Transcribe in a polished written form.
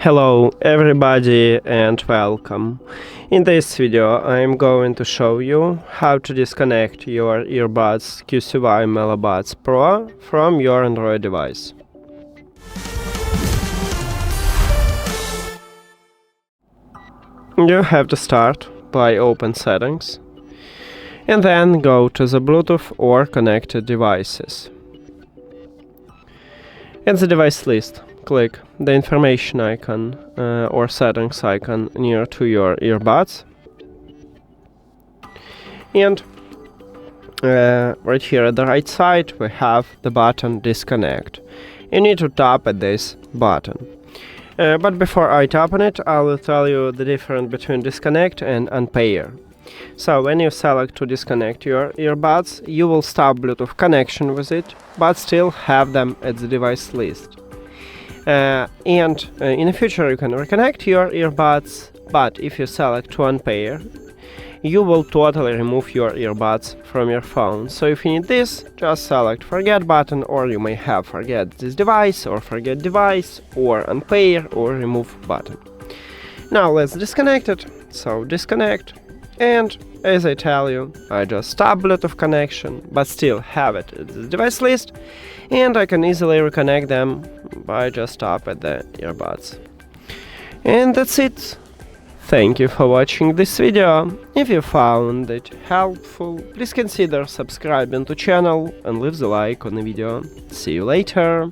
Hello everybody and welcome. In this video I'm going to show you how to disconnect your earbuds QCY MeloBuds Pro from your Android device. You have to start by open settings and then go to the Bluetooth or connected devices. In the device list, click the information icon or settings icon near to your earbuds, and right here at the right side we have the button disconnect. You need to tap at this button. But before I tap on it, I will tell you the difference between disconnect and unpair. So when you select to disconnect your earbuds, you will stop Bluetooth connection with it, but still have them at the device list. In the future you can reconnect your earbuds, but if you select to unpair, you will totally remove your earbuds from your phone. So if you need this, just select forget button, or you may have forget this device or forget device or unpair or remove button. Now let's disconnect it. So disconnect, and as I tell you, I just stop Bluetooth connection but still have it at the device list, and I can easily reconnect them by just tap at the earbuds. And that's it. Thank you for watching this video. If you found it helpful, please consider subscribing to channel and leave the like on the video. See you later.